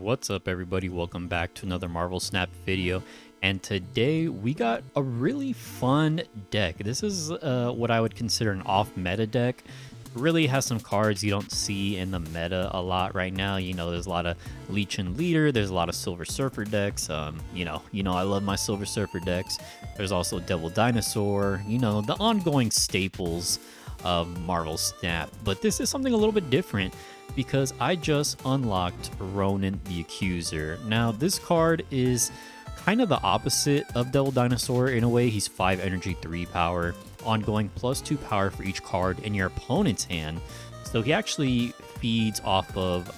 What's up, everybody? Welcome back to another Marvel Snap video. And today we got a really fun deck. This is what I would consider an off-meta deck. It really has some cards you don't see in the meta a lot right now. You know, there's a lot of Leech and Leader. There's a lot of Silver Surfer decks. You know, I love my Silver Surfer decks. There's also Devil Dinosaur. You know, the ongoing staples of Marvel Snap. But this is something a little bit different, because I just unlocked Ronan the Accuser. Now, this card is kind of the opposite of Devil Dinosaur in a way. He's 5 energy, 3 power, ongoing +2 power for each card in your opponent's hand. So he actually feeds off of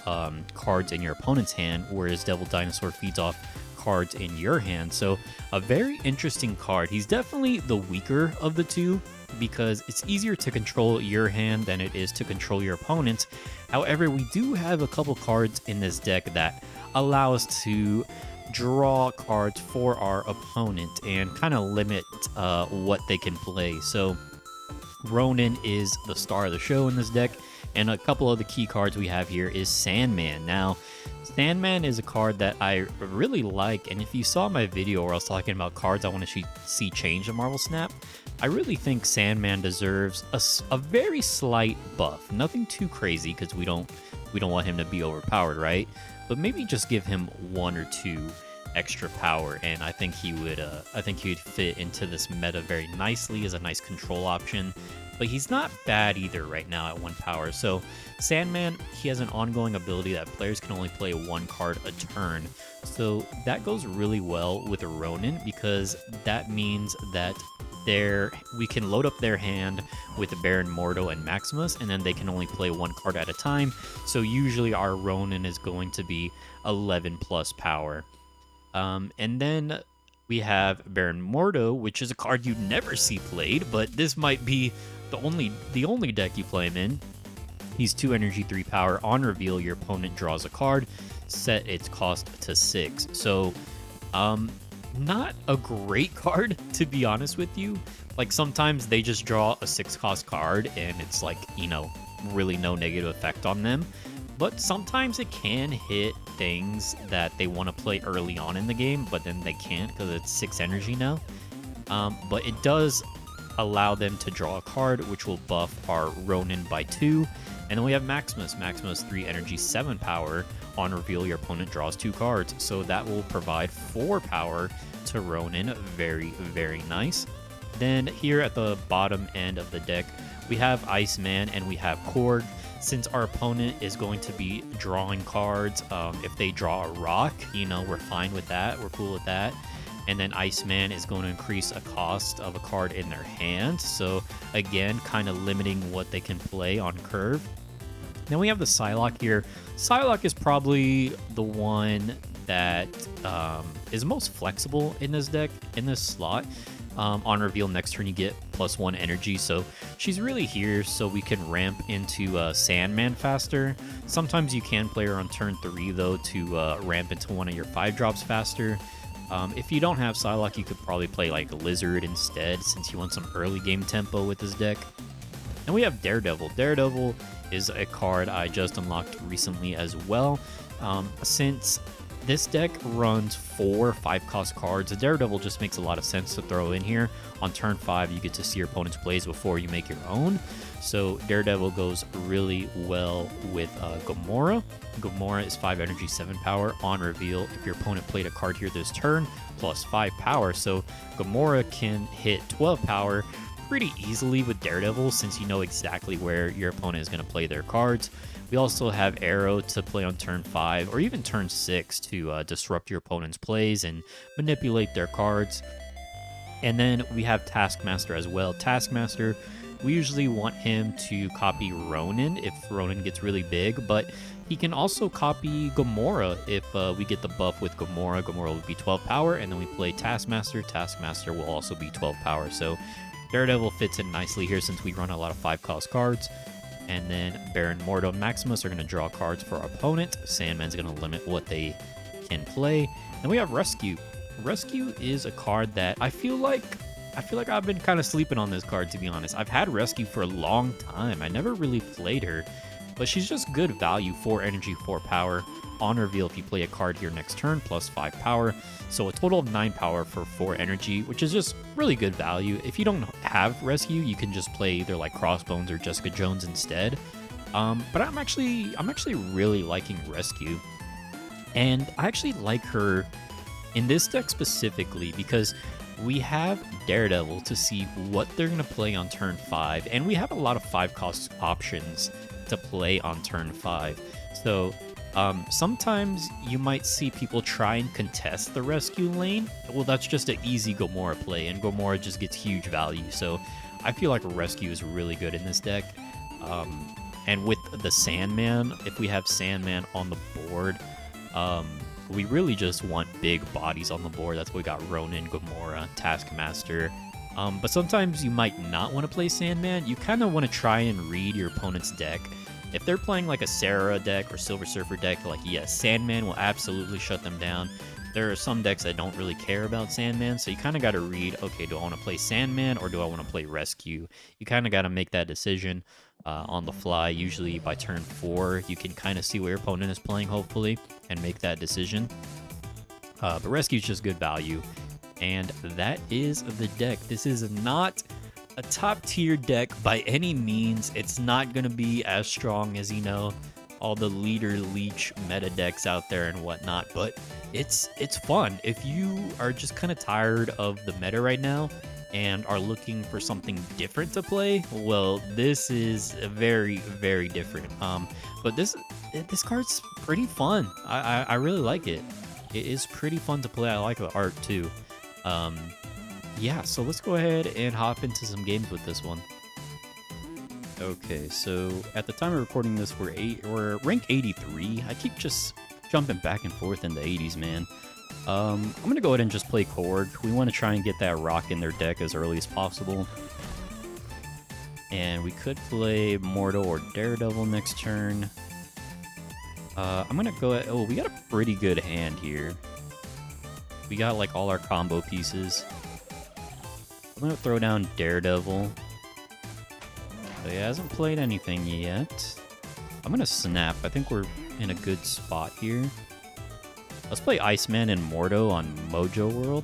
cards in your opponent's hand, whereas Devil Dinosaur feeds off cards in your hand. So a very interesting card. He's definitely the weaker of the two, because it's easier to control your hand than it is to control your opponent's. However, we do have a couple cards in this deck that allow us to draw cards for our opponent and kind of limit what they can play. So Ronan is the star of the show in this deck, and a couple of the key cards we have here is Sandman. Now, Sandman is a card that I really like, and if you saw my video where I was talking about cards I want to see change in Marvel Snap, I really think Sandman deserves a very slight buff. Nothing too crazy, because we don't want him to be overpowered, right? But maybe just give him 1 or 2 extra power, and I think he would fit into this meta very nicely as a nice control option. But he's not bad either right now at 1 power. So Sandman, he has an ongoing ability that players can only play 1 card a turn. So that goes really well with a Ronan, because that means that we can load up their hand with the Baron, Mordo, and Maximus, and then they can only play 1 card at a time. So usually our Ronan is going to be 11 plus power. And then we have Baron Mordo, which is a card you never see played, but this might be the only deck you play him in. He's 2 energy, 3 power. On reveal, your opponent draws a card, set its cost to 6. So, not a great card, to be honest with you. Like, sometimes they just draw a 6-cost card and it's like, you know, really no negative effect on them. But sometimes it can hit things that they want to play early on in the game, but then they can't because it's 6 energy now. But it does allow them to draw a card, which will buff our Ronan by 2. And then we have Maximus. Maximus, 3 energy, 7 power. On reveal, your opponent draws 2 cards. So that will provide 4 power to Ronan. Very, very nice. Then here at the bottom end of the deck, we have Iceman and we have Korg. Since our opponent is going to be drawing cards, if they draw a rock, you know, we're fine with that. We're cool with that. And then Iceman is going to increase a cost of a card in their hand. So again, kind of limiting what they can play on curve. Then we have the Psylocke here. Psylocke is probably the one that is most flexible in this deck, in this slot. On reveal, next turn you get +1 energy, so she's really here so we can ramp into Sandman faster. Sometimes you can play her on turn 3 though to ramp into one of your 5 drops faster. If you don't have Psylocke, you could probably play like Lizard instead, since you want some early game tempo with this deck. And we have Daredevil. Daredevil is a card I just unlocked recently as well. Since this deck runs 4 5-cost cards, the Daredevil just makes a lot of sense to throw in here. On turn 5, you get to see your opponent's plays before you make your own. So Daredevil goes really well with Gamora. Gamora is 5 energy, 7 power. On reveal, if your opponent played a card here this turn, +5 power. So Gamora can hit 12 power pretty easily with Daredevil, since you know exactly where your opponent is going to play their cards. We also have Aero to play on turn 5 or even turn 6 to disrupt your opponent's plays and manipulate their cards. And then we have Taskmaster as well. Taskmaster, we usually want him to copy Ronan if Ronan gets really big, but he can also copy Gamora if we get the buff with Gamora. Gamora will be 12 power, and then we play Taskmaster. Taskmaster will also be 12 power. So Daredevil fits in nicely here since we run a lot of 5-cost cards. And then Baron, Mordo, and Maximus are going to draw cards for our opponent. Sandman's going to limit what they can play. Then we have Rescue. Rescue is a card that I feel like I've been kind of sleeping on this card, to be honest. I've had Rescue for a long time. I never really played her, but she's just good value. 4 energy, 4 power. on reveal if you play a card here next turn, plus 5 power. So a total of 9 power for 4 energy, which is just really good value. If you don't have Rescue, you can just play either like Crossbones or Jessica Jones instead. But I'm actually really liking Rescue. And I actually like her in this deck specifically because we have Daredevil to see what they're going to play on turn 5, and we have a lot of 5-cost options to play on turn 5. So sometimes you might see people try and contest the Rescue lane. Well, that's just an easy Gamora play, and Gamora just gets huge value. So I feel like Rescue is really good in this deck. And with the Sandman, if we have Sandman on the board, we really just want big bodies on the board. That's why we got Ronan, Gamora, Taskmaster. But sometimes you might not want to play Sandman. You kind of want to try and read your opponent's deck. If they're playing like a Sarah deck or Silver Surfer deck, like, yes, Sandman will absolutely shut them down. There are some decks that don't really care about Sandman, so you kind of got to read, okay, do I want to play Sandman or do I want to play Rescue? You kind of got to make that decision on the fly. Usually by turn 4, you can kind of see what your opponent is playing, hopefully, and make that decision. But Rescue is just good value, and that is the deck. This is not a top-tier deck by any means. It's not going to be as strong as, you know, all the leader leech meta decks out there and whatnot, but it's fun. If you are just kind of tired of the meta right now and are looking for something different to play, well, this is very, very different. But this card's pretty fun. I really like it. It is pretty fun to play. I like the art too. Yeah, so let's go ahead and hop into some games with this one. Okay, so at the time of recording this, we're rank 83. I keep just jumping back and forth in the 80s, man. I'm going to go ahead and just play Korg. We want to try and get that rock in their deck as early as possible. And we could play Mordo or Daredevil next turn. I'm going to go ahead... Oh, we got a pretty good hand here. We got like all our combo pieces. I'm going to throw down Daredevil. So he hasn't played anything yet. I'm going to snap. I think we're in a good spot here. Let's play Iceman and Mordo on Mojo World.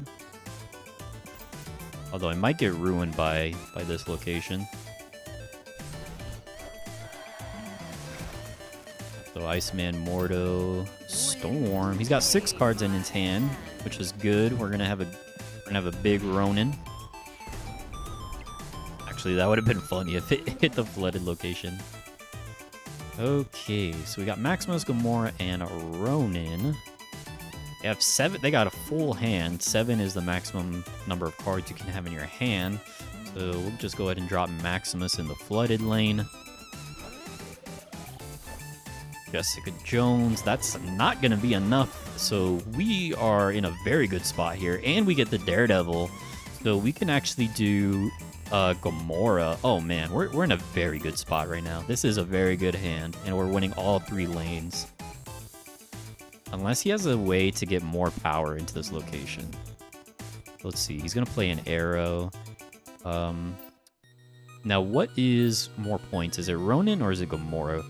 Although I might get ruined by this location. So Iceman, Mordo, Storm. He's got 6 cards in his hand, which is good. We're gonna have a big Ronan. Actually, that would have been funny if it hit the flooded location. Okay, so we got Maximus, Gamora, and Ronan. They have 7. They got a full hand. 7 is the maximum number of cards you can have in your hand. So we'll just go ahead and drop Maximus in the flooded lane. Jessica Jones. That's not going to be enough. So we are in a very good spot here. And we get the Daredevil. So we can actually do Gamora. Oh, man. We're in a very good spot right now. This is a very good hand. And we're winning all 3 lanes. Unless he has a way to get more power into this location. Let's see. He's going to play an Aero. Now, what is more points? Is it Ronan or is it Gamora?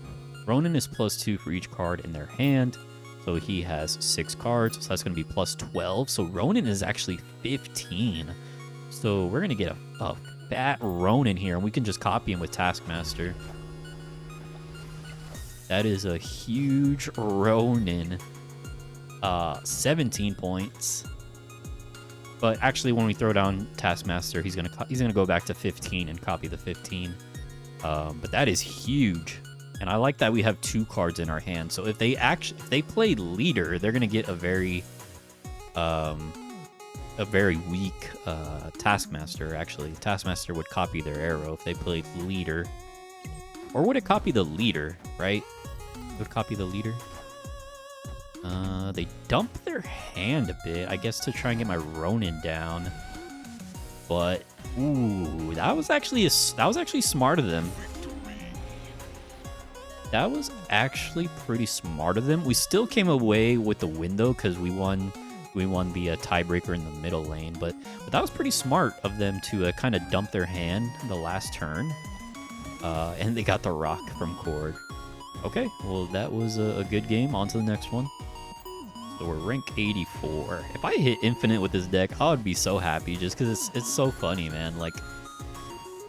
Ronan is +2 for each card in their hand. So he has 6 cards. So that's going to be +12. So Ronan is actually 15. So we're going to get a fat Ronan here. And we can just copy him with Taskmaster. That is a huge Ronan. 17 points. But actually, when we throw down Taskmaster, he's gonna go back to 15 and copy the 15. But that is huge, and I like that we have 2 cards in our hand. So if they play leader, they're gonna get a very weak Taskmaster. Actually, Taskmaster would copy their Aero if they played leader, or would it copy the leader? Right? It would copy the leader. They dump their hand a bit, I guess, to try and get my Ronan down. But ooh, that was actually smart of them. That was actually pretty smart of them. We still came away with the win though, because we won the tiebreaker in the middle lane. But that was pretty smart of them to kind of dump their hand the last turn. And they got the rock from Korg. Okay, well, that was a good game. On to the next one. So we're rank 84. If I hit infinite with this deck, I would be so happy just because it's so funny, man. Like,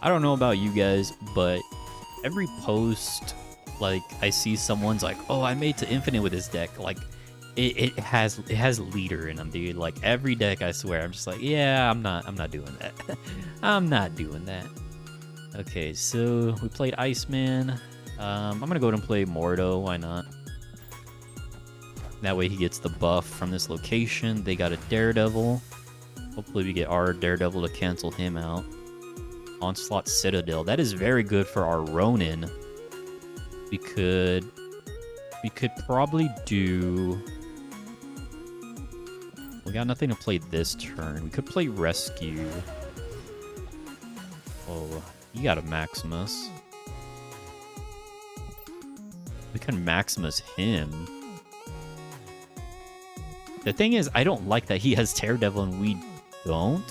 I don't know about you guys, but every post, like, I see someone's like, oh, I made to infinite with this deck. Like, it has leader in them, dude. Like, every deck, I swear, I'm just like, yeah, I'm not doing that. I'm not doing that. Okay, so we played Iceman. I'm gonna go ahead and play Mordo. Why not? That way he gets the buff from this location. They got a Daredevil. Hopefully we get our Daredevil to cancel him out. Onslaught Citadel. That is very good for our Ronin. We could probably do... We got nothing to play this turn. We could play Rescue. Oh, you got a Maximus. We can Maximus him. The thing is, I don't like that he has Daredevil and we don't.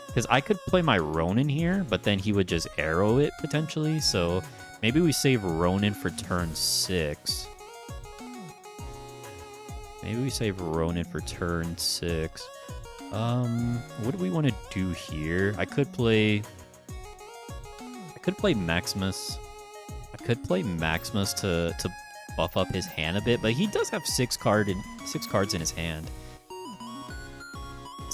Because I could play my Ronin here, but then he would just Aero it, potentially. So maybe we save Ronin for turn 6. Maybe we save Ronin for turn 6. What do we want to do here? I could play Maximus. I could play Maximus to buff up his hand a bit, but he does have 6 cards in his hand.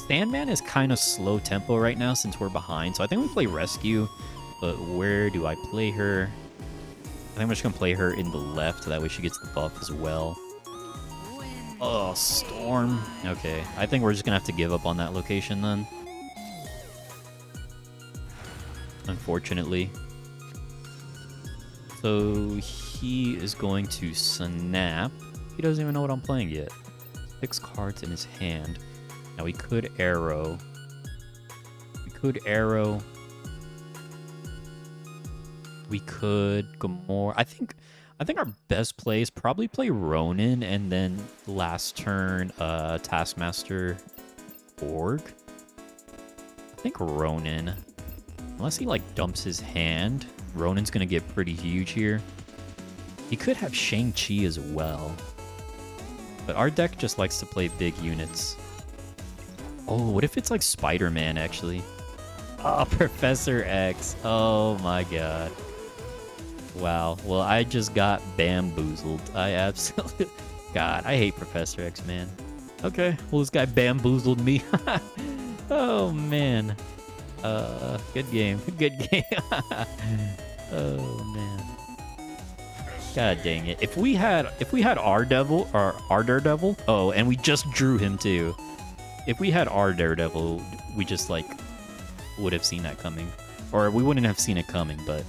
Sandman is kind of slow tempo right now since we're behind, so I think we play Rescue. But where do I play her? I think I'm just gonna play her in the left, so that way she gets the buff as well. Oh, Storm. Okay, I think we're just gonna have to give up on that location then. Unfortunately. So he is going to snap. He doesn't even know what I'm playing yet. 6 cards in his hand. Now we could Aero. We could Aero. We could Gamora. I think our best play is probably play Ronin and then last turn Taskmaster Korg. I think Ronin. Unless he like dumps his hand, Ronin's gonna get pretty huge here. He could have Shang-Chi as well. But our deck just likes to play big units. Oh, what if it's like Spider-Man, actually? Oh, Professor X. Oh my god. Wow. Well, I just got bamboozled. I absolutely... God, I hate Professor X, man. Okay, well, this guy bamboozled me. Oh, man. Good game. Good game. Oh, man. God dang it. If we had our devil, or our Daredevil... Oh, and we just drew him, too. If we had our Daredevil, we just, like, would have seen that coming. Or we wouldn't have seen it coming, but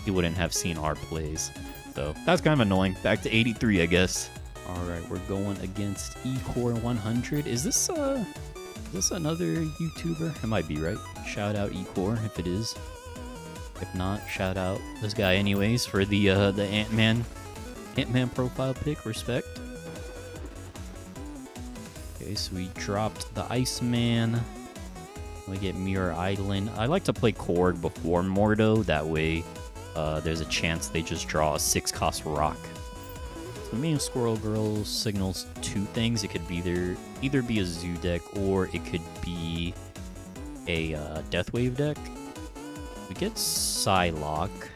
he wouldn't have seen our plays. So that's kind of annoying. Back to 83, I guess. All right, we're going against Ecore 100. Is this another YouTuber? It might be, right? Shout out Ecore if it is. If not, shout out this guy anyways for the Ant-Man profile pic. Respect. Okay, so we dropped the Iceman. We get Mirror Island. I like to play Korg before Mordo. That way, there's a chance they just draw a 6-cost rock. So me and Squirrel Girl signals 2 things. It could be either be a Zoo deck or it could be a Deathwave deck. We get Psylocke,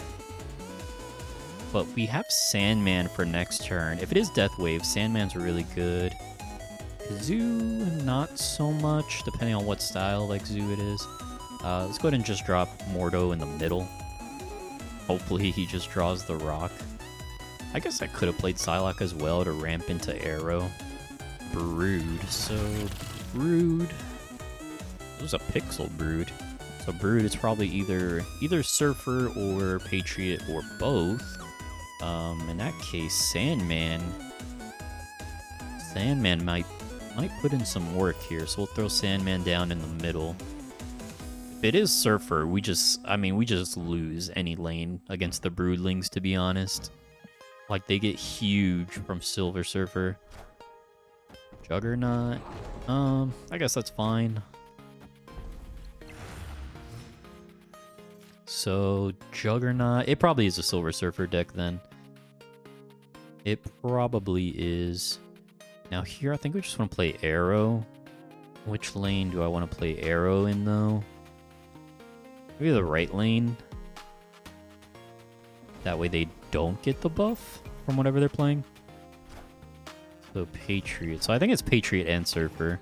but we have Sandman for next turn. If it is Deathwave, Sandman's really good. Zoo, not so much, depending on what style like Zoo it is. Let's go ahead and just drop Mordo in the middle. Hopefully he just draws the rock. I guess I could have played Psylocke as well to ramp into Aero. Brood, so Brood. It was a Pixel Brood. So Brood is probably either Surfer or Patriot or both. In that case, Sandman might put in some work here, so we'll throw Sandman down in the middle. If it is Surfer, we just lose any lane against the Broodlings, to be honest. Like, they get huge from Silver Surfer. Juggernaut. I guess that's fine. So, Juggernaut. It probably is a Silver Surfer deck then. It probably is. Now here, I think we just want to play Aero. Which lane do I want to play Aero in, though? Maybe the right lane. That way they don't get the buff from whatever they're playing. So Patriot. So I think it's Patriot and Surfer.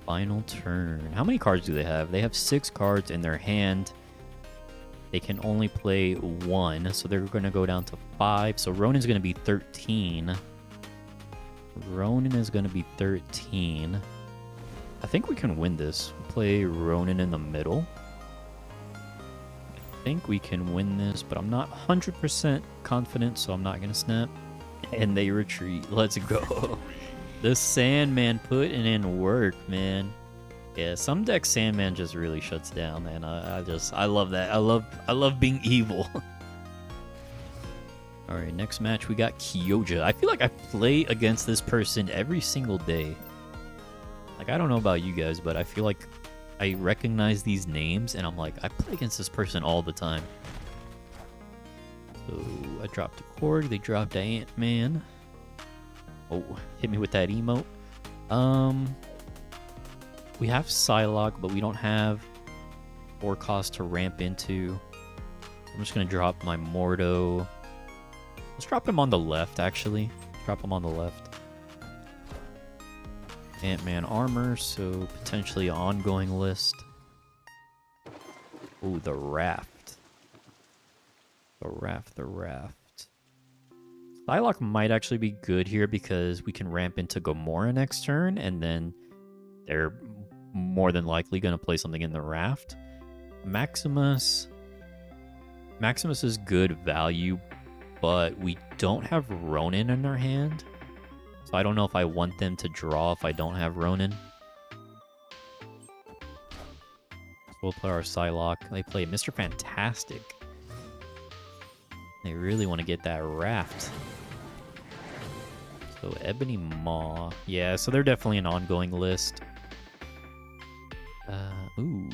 Final turn. How many cards do they have? They have 6 cards in their hand. They can only play 1, so they're going to go down to 5. So Ronan's going to be 13. Ronan is going to be 13. I think we can win this. We'll play Ronan in the middle. I think we can win this, but I'm not 100% confident, so I'm not going to snap. And they retreat. Let's go. The Sandman putting in work, man. Yeah, some decks Sandman just really shuts down, man. I love that. I love being evil. All right, next match we got Kyoja. I feel like I play against this person every single day. Like, I don't know about you guys, but I feel like I recognize these names, and I'm like, I play against this person all the time. So I dropped a Korg. They dropped a Ant-Man. Oh, hit me with that emote. We have Psylocke, but we don't have 4 cost to ramp into. I'm just gonna drop my Mordo. Let's drop him on the left, actually. Drop him on the left. Ant-Man armor, so potentially an ongoing list. Ooh, the raft. The raft. Psylocke might actually be good here because we can ramp into Gamora next turn, and then they're more than likely going to play something in the raft. Maximus is good value, but we don't have Ronan in our hand. So I don't know if I want them to draw if I don't have Ronan. So we'll play our Psylocke. They play Mr. Fantastic. They really want to get that raft. So Ebony Maw. Yeah, so they're definitely an ongoing list. Ooh.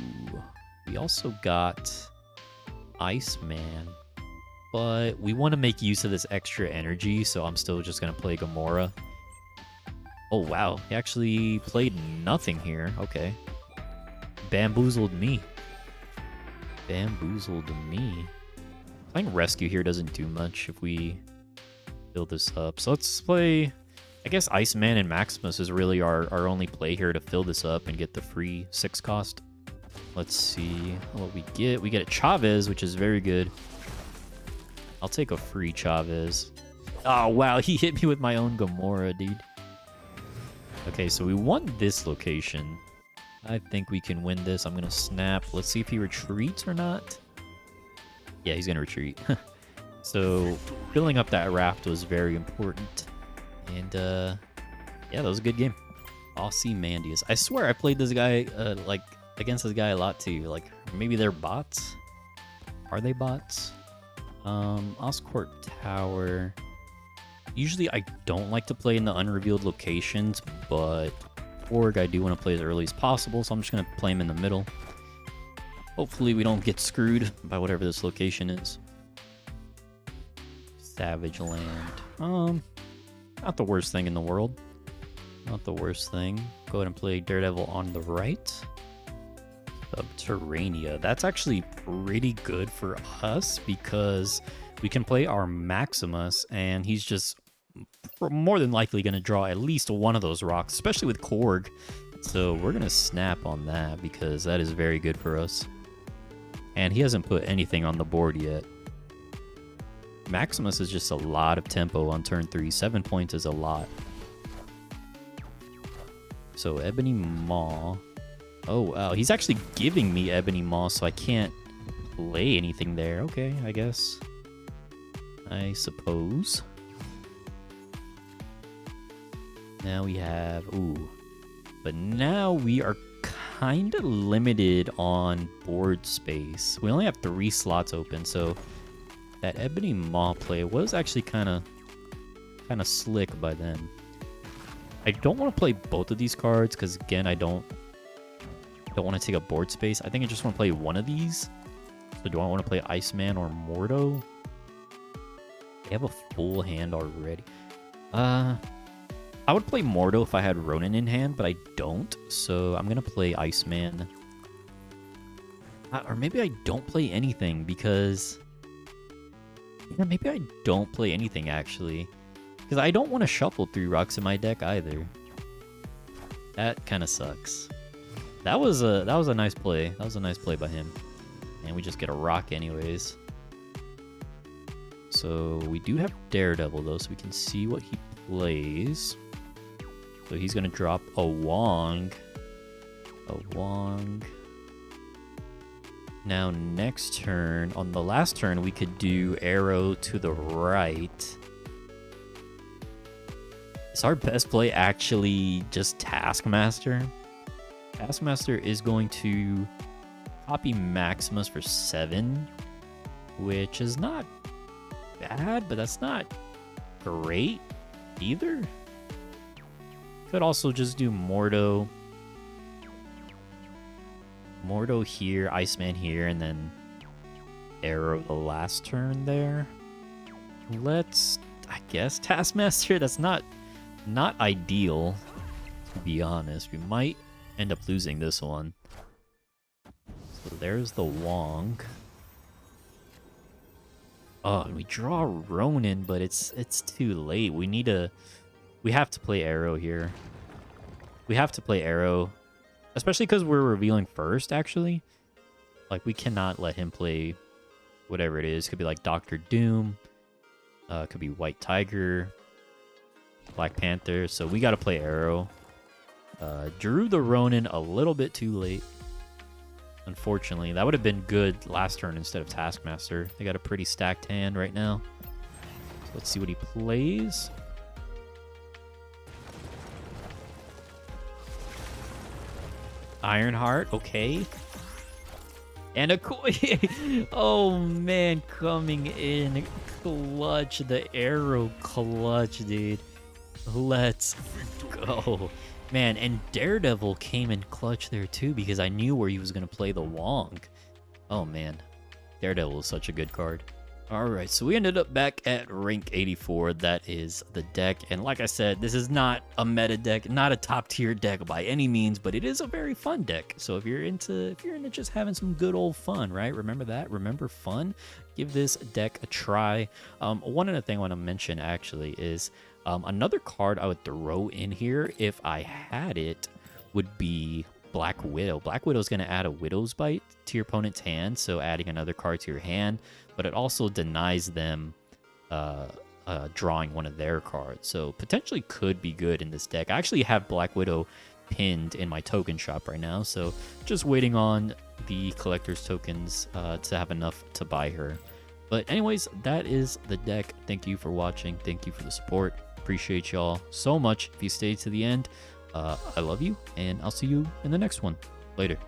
We also got Iceman. But we want to make use of this extra energy, so I'm still just going to play Gamora. Oh, wow. He actually played nothing here. Okay. Bamboozled me. Playing Rescue here doesn't do much if we build this up. So let's play... I guess Iceman and Maximus is really our only play here to fill this up and get the free 6 cost. Let's see what we get. We get a Chavez, which is very good. I'll take a free Chavez. Oh, wow. He hit me with my own Gamora, dude. Okay, so we want this location. I think we can win this. I'm going to snap. Let's see if he retreats or not. Yeah, he's going to retreat. So filling up that raft was very important. And, yeah, that was a good game. Ozymandias. I swear I played this guy, like, against this guy a lot, too. Like, maybe they're bots? Are they bots? Oscorp Tower. Usually I don't like to play in the unrevealed locations, but Korg I do want to play as early as possible, so I'm just going to play him in the middle. Hopefully we don't get screwed by whatever this location is. Savage Land. Not the worst thing in the world. Not the worst thing. Go ahead and play Daredevil on the right. Subterranea. That's actually pretty good for us because we can play our Maximus and he's just more than likely going to draw at least one of those rocks, especially with Korg. So we're going to snap on that because that is very good for us. And he hasn't put anything on the board yet. Maximus is just a lot of tempo on turn 3. 7 points is a lot. So Ebony Maw. Oh, wow. He's actually giving me Ebony Maw, so I can't play anything there. Okay, I guess. I suppose. Now we have... Ooh. But now we are kind of limited on board space. We only have 3 slots open, so that Ebony Maw play was actually kind of slick by then. I don't want to play both of these cards because, again, I don't want to take up board space. I think I just want to play one of these. So do I want to play Iceman or Mordo? They have a full hand already. I would play Mordo if I had Ronan in hand, but I don't. So I'm going to play Iceman. Or maybe I don't play anything because... Yeah, maybe I don't play anything, actually. Because I don't want to shuffle 3 rocks in my deck either. That kind of sucks. That was a nice play. That was a nice play by him. And we just get a rock anyways. So we do have Daredevil, though, so we can see what he plays. So he's going to drop a Wong. A Wong. Now, next turn, on the last turn, we could do Aero to the right. Is our best play actually just Taskmaster? Taskmaster is going to copy Maximus for 7, which is not bad, but that's not great either. Could also just do Mordo. Mordo here, Iceman here, and then Aero the last turn there. Let's, I guess, Taskmaster. That's not ideal, to be honest. We might end up losing this one. So there's the Wong. Oh, and we draw Ronan, but it's too late. We have to play Aero here. We have to play Aero. Especially because we're revealing first, actually. Like, we cannot let him play whatever it is. Could be like Doctor Doom. Could be White Tiger. Black Panther. So we got to play Aero. Drew the Ronin a little bit too late. Unfortunately. That would have been good last turn instead of Taskmaster. They got a pretty stacked hand right now. So let's see what he plays. Ironheart, okay. And a koi. Oh man, coming in clutch, the Aero clutch, dude. Let's go. Man, and Daredevil came in clutch there too because I knew where he was going to play the Wong. Oh man, Daredevil is such a good card. Alright, so we ended up back at rank 84. That is the deck. And like I said, this is not a meta deck, not a top tier deck by any means, but it is a very fun deck. So if you're into just having some good old fun, right? Remember that? Remember fun? Give this deck a try. One other thing I want to mention actually is another card I would throw in here if I had it would be Black Widow. Black Widow is going to add a Widow's Bite to your opponent's hand, so adding another card to your hand, but it also denies them drawing one of their cards, so potentially could be good in this deck. I actually have Black Widow pinned in my token shop right now, so just waiting on the collector's tokens to have enough to buy her. But anyways, that is the deck. Thank you for watching. Thank you for the support. Appreciate y'all so much if you stayed to the end. I love you, and I'll see you in the next one. Later.